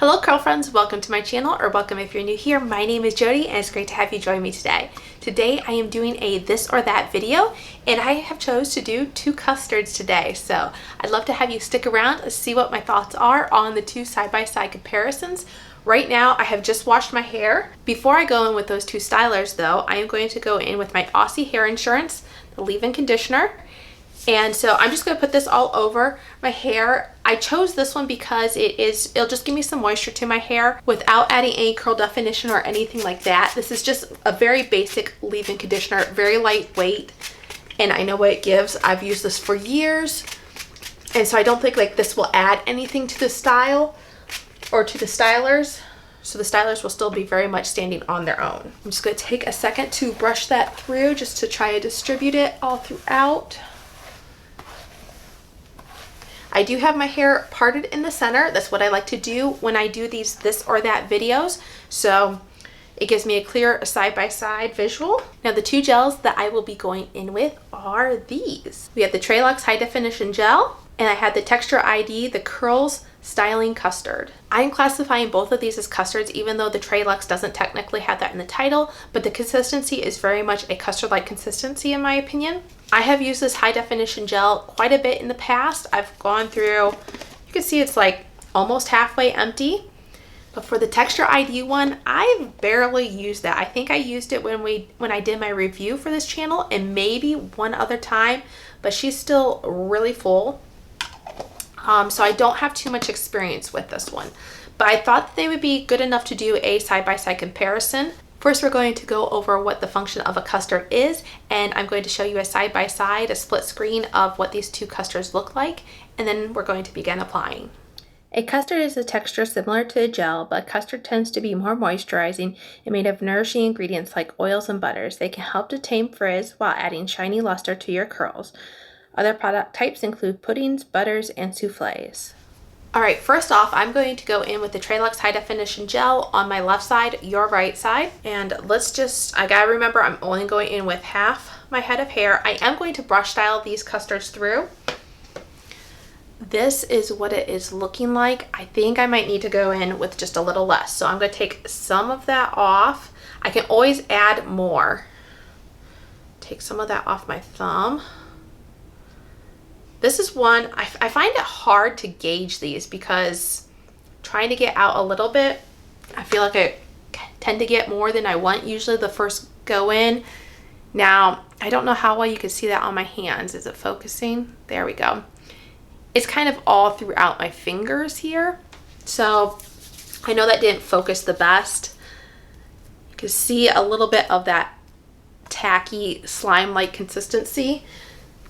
Hello curl friends, welcome to my channel, or welcome if you're new here. My name is Jody and it's great to have you join me today. Today I am doing a this or that video and I have chose to do two custards today. So I'd love to have you stick around and see what my thoughts are on the two side-by-side comparisons. Right now I have just washed my hair. Before I go in with those two stylers though, I am going to go in with my Aussie Hair Insurance, the leave-in conditioner. And so I'm just going to put this all over my hair. I chose this one because it'll just give me some moisture to my hair without adding any curl definition or anything like that. This is just a very basic leave-in conditioner, very lightweight, and I know what it gives. I've used this for years, and so I don't think like this will add anything to the style or to the stylers. So the stylers will still be very much standing on their own. I'm just going to take a second to brush that through just to try to distribute it all throughout. I do have my hair parted in the center. That's what I like to do when I do these this or that videos. So it gives me a clear side-by-side visual. Now the two gels that I will be going in with are these. We have the Treluxe High Definition Gel, and I had the Texture ID, the Curls Styling Custard. I'm classifying both of these as custards, even though the Treluxe doesn't technically have that in the title, but the consistency is very much a custard-like consistency in my opinion. I have used this high definition gel quite a bit in the past. I've gone through, you can see it's like almost halfway empty. But for the Texture ID one, I've barely used that. I think I used it when I did my review for this channel and maybe one other time, but she's still really full. So I don't have too much experience with this one, but I thought that they would be good enough to do a side-by-side comparison. First, we're going to go over what the function of a custard is, and I'm going to show you a side-by-side, a split screen of what these two custards look like, and then we're going to begin applying. A custard is a texture similar to a gel, but custard tends to be more moisturizing and made of nourishing ingredients like oils and butters. They can help to tame frizz while adding shiny luster to your curls. Other product types include puddings, butters, and souffles. Alright, first off, I'm going to go in with the Treluxe High Definition Gel on my left side, your right side. And I gotta remember I'm only going in with half my head of hair. I am going to brush style these custards through. This is what it is looking like. I think I might need to go in with just a little less. So I'm going to take some of that off. I can always add more. Take some of that off my thumb. This is one, I find it hard to gauge these because trying to get out a little bit, I feel like I tend to get more than I want usually the first go in. Now, I don't know how well you can see that on my hands. Is it focusing? There we go. It's kind of all throughout my fingers here. So I know that didn't focus the best. You can see a little bit of that tacky slime-like consistency.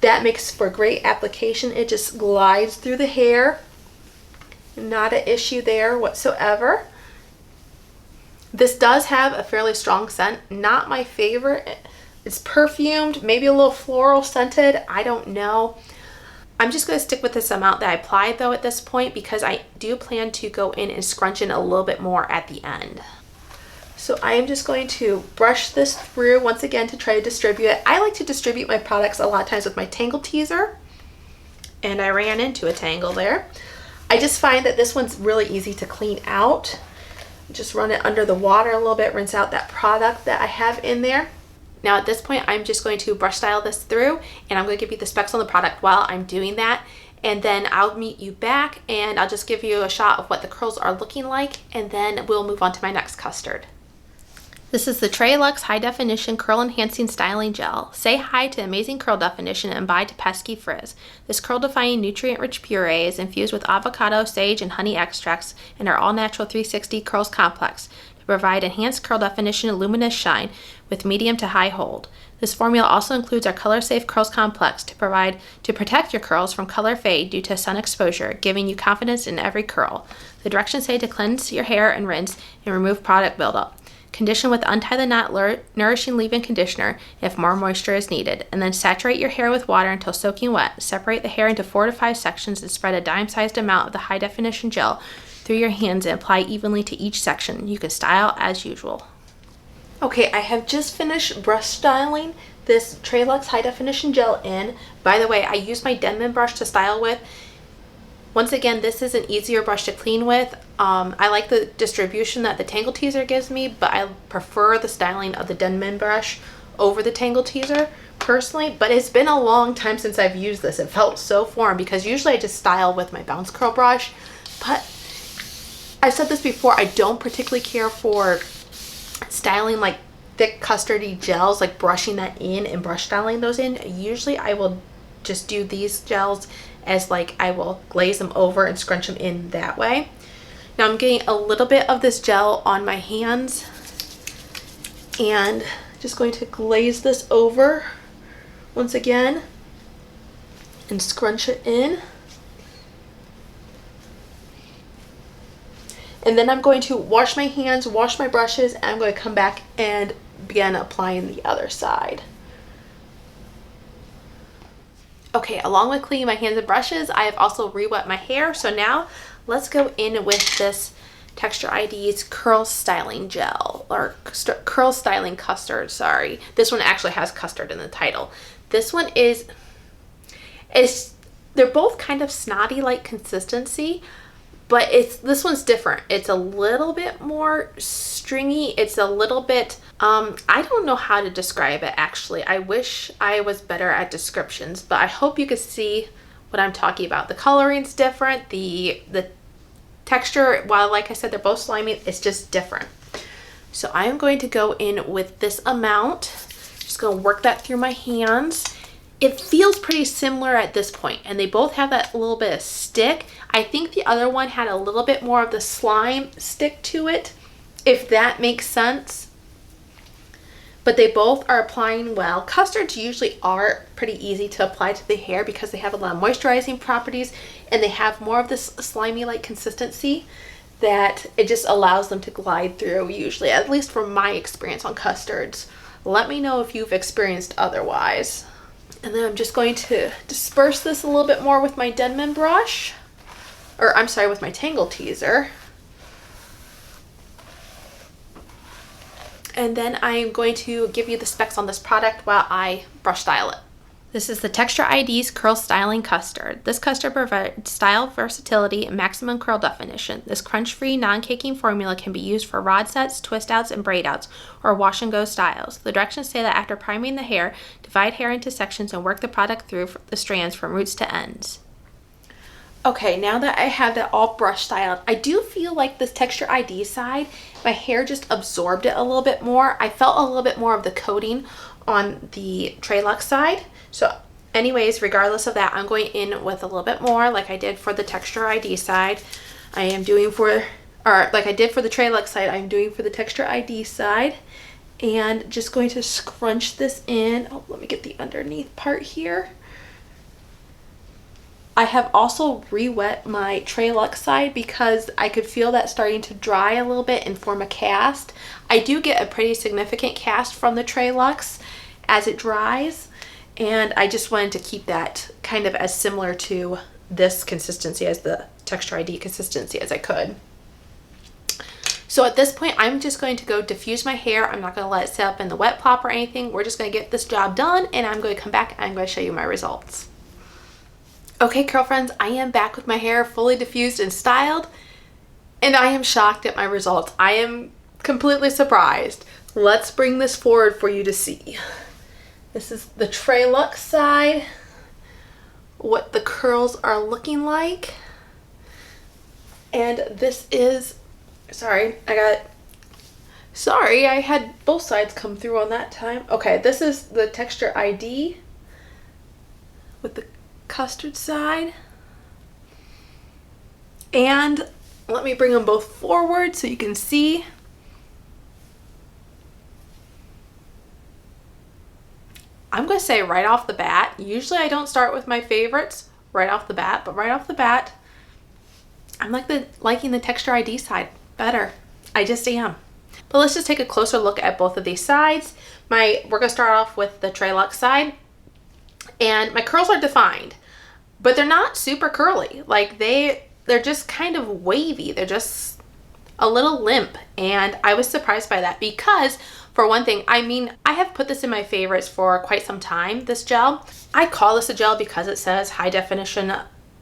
That makes for great application. It just glides through the hair. Not an issue there whatsoever. This does have a fairly strong scent. Not my favorite. It's perfumed, maybe a little floral scented. I don't know. I'm just going to stick with this amount that I applied though at this point because I do plan to go in and scrunch in a little bit more at the end. So I am just going to brush this through once again to try to distribute it. I like to distribute my products a lot of times with my Tangle Teaser, and I ran into a tangle there. I just find that this one's really easy to clean out. Just run it under the water a little bit, rinse out that product that I have in there. Now at this point, I'm just going to brush style this through, and I'm going to give you the specs on the product while I'm doing that. And then I'll meet you back, and I'll just give you a shot of what the curls are looking like, and then we'll move on to my next custard. This is the Treluxe High Definition Curl Enhancing Styling Gel. Say hi to amazing curl definition and bye to pesky frizz. This curl-defying nutrient-rich puree is infused with avocado, sage, and honey extracts and our all-natural 360 Curls Complex to provide enhanced curl definition and luminous shine with medium to high hold. This formula also includes our color-safe Curls Complex to protect your curls from color fade due to sun exposure, giving you confidence in every curl. The directions say to cleanse your hair and rinse and remove product buildup. Condition with Untie the Knot Nourishing Leave-In Conditioner if more moisture is needed, and then saturate your hair with water until soaking wet. Separate the hair into 4 to 5 sections and spread a dime-sized amount of the high definition gel through your hands and apply evenly to each section. You can style as usual. Okay, I have just finished brush styling this Treluxe High Definition Gel in. By the way, I use my Denman brush to style with. Once again, this is an easier brush to clean with. I like the distribution that the Tangle Teezer gives me, but I prefer the styling of the Denman brush over the Tangle Teezer personally. But it's been a long time since I've used this. It felt so foreign because usually I just style with my bounce curl brush. But I've said this before, I don't particularly care for styling like thick custardy gels, like brushing that in and brush styling those in. Usually I will just do these gels as like I will glaze them over and scrunch them in that way. Now I'm getting a little bit of this gel on my hands and just going to glaze this over once again and scrunch it in. And then I'm going to wash my hands, wash my brushes, and I'm going to come back and begin applying the other side. Okay, along with cleaning my hands and brushes, I have also re-wet my hair. So now let's go in with this Texture ID's Curl Styling Gel, or Curl Styling Custard, sorry. This one actually has custard in the title. This one they're both kind of snotty-like consistency, but this one's different. It's a little bit more stringy. It's a little bit, I don't know how to describe it actually. I wish I was better at descriptions, but I hope you could see what I'm talking about. The coloring's different. The texture, while like I said, they're both slimy, it's just different. So I am going to go in with this amount. Just gonna work that through my hands. It feels pretty similar at this point, and they both have that little bit of stick. I think the other one had a little bit more of the slime stick to it, if that makes sense. But they both are applying well. Custards usually are pretty easy to apply to the hair because they have a lot of moisturizing properties and they have more of this slimy-like consistency that it just allows them to glide through usually, at least from my experience on custards. Let me know if you've experienced otherwise. And then I'm just going to disperse this a little bit more with my Denman brush, or I'm sorry, with my Tangle Teezer. And then I'm going to give you the specs on this product while I brush style it. This is the Texture ID's Curl Styling Custard. This custard provides style versatility and maximum curl definition. This crunch-free, non-caking formula can be used for rod sets, twist outs, and braid outs, or wash and go styles. The directions say that after priming the hair, divide hair into sections and work the product through the strands from roots to ends. Okay, now that I have that all brush styled, I do feel like this Texture ID side, my hair just absorbed it a little bit more. I felt a little bit more of the coating on the Treluxe side. So anyways, regardless of that, I'm going in with a little bit more like I did for the Texture ID side. I am doing for, or like I did for the Treluxe side, I'm doing for the Texture ID side. And just going to scrunch this in. Oh, let me get the underneath part here. I have also re-wet my Treluxe side because I could feel that starting to dry a little bit and form a cast. I do get a pretty significant cast from the Treluxe as it dries, and I just wanted to keep that kind of as similar to this consistency as the Texture ID consistency as I could. So at this point, I'm just going to go diffuse my hair. I'm not going to let it sit up in the wet plop or anything. We're just going to get this job done, and I'm going to come back and I'm going to show you my results. Okay, curl friends, I am back with my hair fully diffused and styled, and I am shocked at my results. I am completely surprised. Let's bring this forward for you to see. This is the Treluxe side, what the curls are looking like. And this is, sorry, I had both sides come through on that time. Okay, this is the Texture ID with the custard side. And let me bring them both forward so you can see. I'm going to say right off the bat, usually I don't start with my favorites right off the bat, but right off the bat, I'm liking the Texture ID side better. I just am. But let's just take a closer look at both of these sides. We're going to start off with the Treluxe side, and my curls are defined, but they're not super curly. Like they're just kind of wavy. They're just a little limp, and I was surprised by that because, for one thing, I mean, I have put this in my favorites for quite some time, this gel. I call this a gel because it says high definition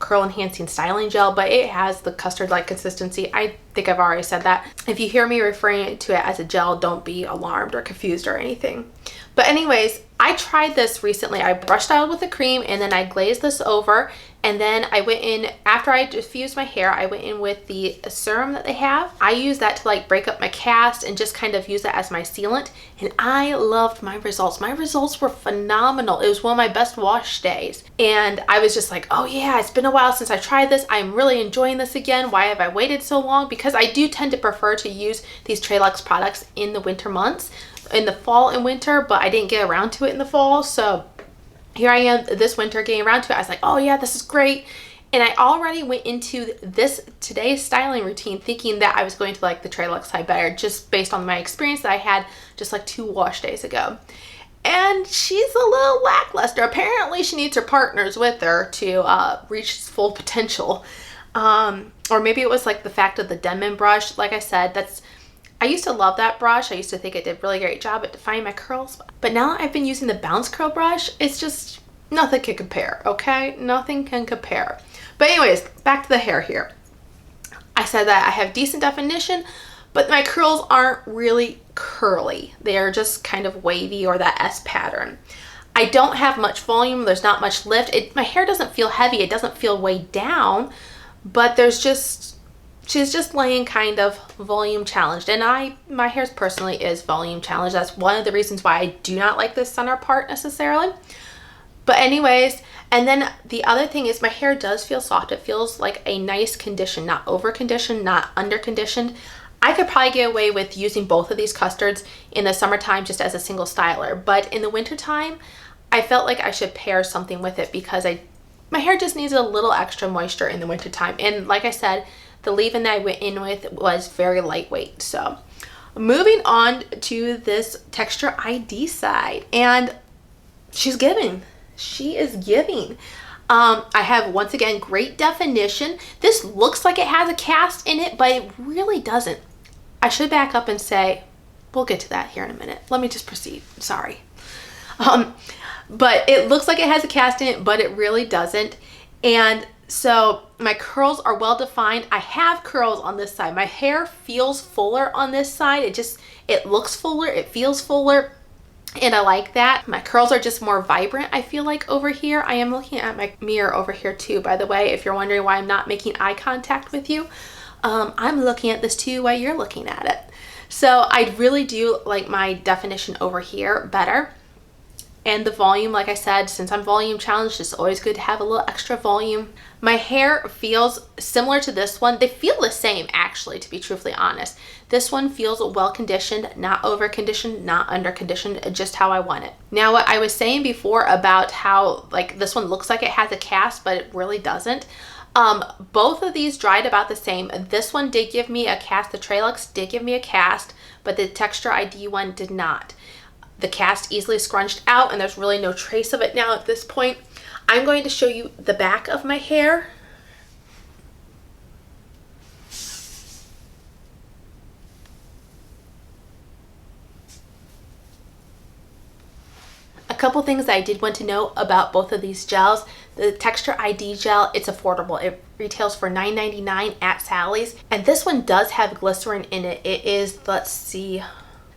curl enhancing styling gel, but it has the custard-like consistency. I think I've already said that. If you hear me referring to it as a gel, don't be alarmed or confused or anything. But anyways, I tried this recently. I brush styled with the cream and then I glazed this over, and then I went in, after I diffused my hair, I went in with the serum that they have. I use that to like break up my cast and just kind of use that as my sealant, and I loved my results. My results were phenomenal. It was one of my best wash days, and I was just like, oh yeah, it's been a while since I tried this. I'm really enjoying this again. Why have I waited so long? Because I do tend to prefer to use these Treluxe products in the winter months, in the fall and winter, but I didn't get around to it in the fall. So here I am this winter getting around to it. I was like, oh yeah, this is great. And I already went into this today's styling routine thinking that I was going to like the Treluxe Hi better, just based on my experience that I had just like 2 wash days ago. And she's a little lackluster. Apparently she needs her partners with her to reach its full potential. Or maybe it was like the fact of the Denman brush. Like I said, I used to love that brush. I used to think it did a really great job at defining my curls. But now I've been using the Bounce Curl brush. It's just, nothing can compare, okay? Nothing can compare. But anyways, back to the hair here. I said that I have decent definition, but my curls aren't really curly. They are just kind of wavy, or that S pattern. I don't have much volume. There's not much lift. My hair doesn't feel heavy. It doesn't feel weighed down, but she's just laying kind of volume challenged, and my hair personally is volume challenged. That's one of the reasons why I do not like this center part necessarily. But anyways, and then the other thing is my hair does feel soft. It feels like a nice condition, not over conditioned, not under conditioned. I could probably get away with using both of these custards in the summertime just as a single styler, but in the wintertime, I felt like I should pair something with it because my hair just needs a little extra moisture in the wintertime. And like I said, the leave-in that I went in with was very lightweight. So moving on to this Texture ID side, and she's giving. She is giving. I have, once again, great definition. This looks like it has a cast in it, but it really doesn't. I should back up and say, we'll get to that here in a minute. Let me just proceed. Sorry. But it looks like it has a cast in it, but it really doesn't. And so my curls are well defined. I have curls on this side. My hair feels fuller on this side. It looks fuller, it feels fuller, and I like that. My curls are just more vibrant, I feel like, over here. I am looking at my mirror over here too, by the way, if you're wondering why I'm not making eye contact with you. I'm looking at this too while you're looking at it. So I really do like my definition over here better. And the volume, like I said, since I'm volume challenged, it's always good to have a little extra volume. My hair feels similar to this one. They feel the same, actually, to be truthfully honest. This one feels well conditioned, not over conditioned, not under conditioned, just how I want it. Now, what I was saying before about how like this one looks like it has a cast, but it really doesn't. Both of these dried about the same. This one did give me a cast. The Treluxe did give me a cast, but the Texture ID one did not. The cast easily scrunched out, and there's really no trace of it now at this point. I'm going to show you the back of my hair. A couple things that I did want to know about both of these gels. The Texture ID gel, it's affordable. It retails for $9.99 at Sally's, and this one does have glycerin in it. It is, let's see,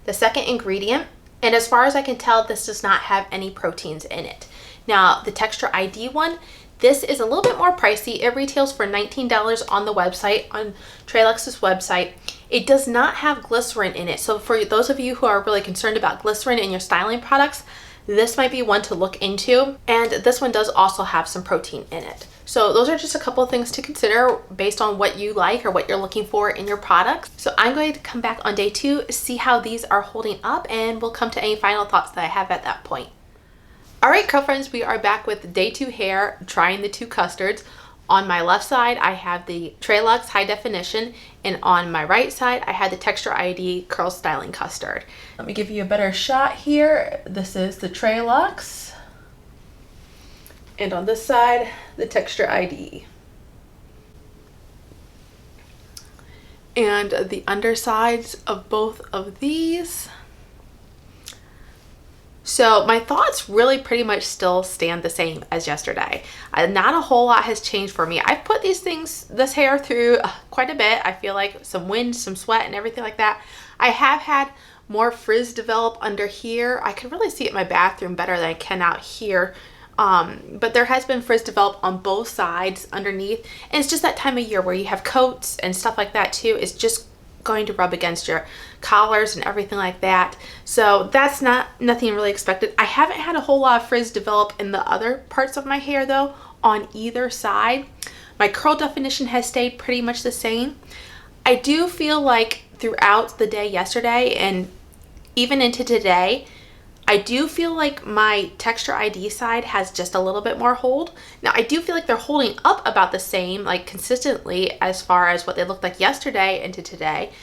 the second ingredient. And as far as I can tell, this does not have any proteins in it. Now, the Texture ID one, this is a little bit more pricey. It retails for $19 on the website, on Treluxe's website. It does not have glycerin in it. So for those of you who are really concerned about glycerin in your styling products, this might be one to look into. And this one does also have some protein in it. So those are just a couple of things to consider based on what you like or what you're looking for in your products. So I'm going to come back on day 2, see how these are holding up, and we'll come to any final thoughts that I have at that point. All right, girlfriends, we are back with day 2 hair, trying the 2 custards. On my left side, I have the Treluxe High Definition, and on my right side, I had the Texture ID Curl Styling Custard. Let me give you a better shot here. This is the Treluxe. And on this side, the Texture ID. And the undersides of both of these. So my thoughts really pretty much still stand the same as yesterday. Not a whole lot has changed for me. I've put this hair through quite a bit. I feel like some wind, some sweat and everything like that. I have had more frizz develop under here. I can really see it in my bathroom better than I can out here. But there has been frizz develop on both sides underneath. And it's just that time of year where you have coats and stuff like that too. It's just going to rub against your collars and everything like that. So that's nothing really expected. I haven't had a whole lot of frizz develop in the other parts of my hair though, on either side. My curl definition has stayed pretty much the same. I do feel like throughout the day yesterday and even into today, I do feel like my texture ID side has just a little bit more hold. Now I do feel like they're holding up about the same, like consistently as far as what they looked like yesterday into today,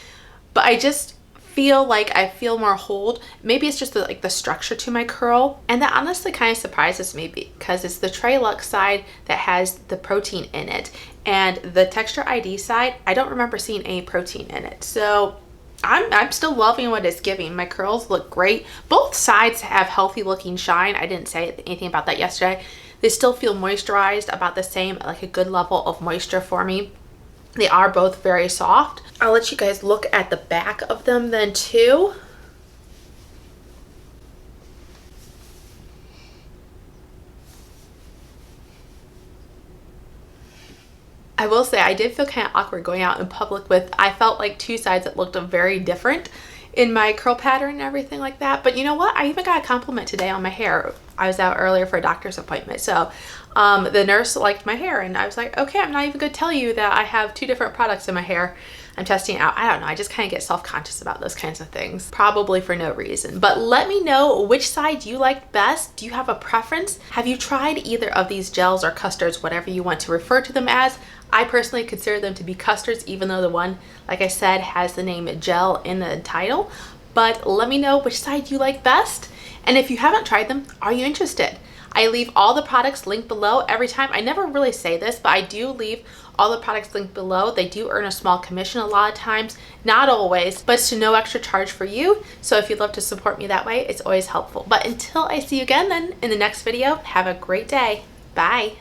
but I just feel like I feel more hold. Maybe it's just the structure to my curl, and that honestly kind of surprises me because it's the Treluxe side that has the protein in it, and the texture ID side, I don't remember seeing any protein in it. So I'm still loving what it's giving. My curls look great. Both sides have healthy looking shine. I didn't say anything about that yesterday. They still feel moisturized about the same, like a good level of moisture for me. They are both very soft. I'll let you guys look at the back of them then too. I will say I did feel kind of awkward going out in public with, I felt like two sides that looked very different in my curl pattern and everything like that. But you know what? I even got a compliment today on my hair. I was out earlier for a doctor's appointment. So the nurse liked my hair and I was like, okay, I'm not even going to tell you that I have two different products in my hair. I'm testing it out. I don't know. I just kind of get self-conscious about those kinds of things, probably for no reason. But let me know which side you liked best. Do you have a preference? Have you tried either of these gels or custards, whatever you want to refer to them as? I personally consider them to be custards, even though the one, like I said, has the name gel in the title. But let me know which side you like best. And if you haven't tried them, are you interested? I leave all the products linked below every time. I never really say this, but I do leave all the products linked below. They do earn a small commission a lot of times, not always, but it's to no extra charge for you. So if you'd love to support me that way, it's always helpful. But until I see you again then in the next video, have a great day. Bye.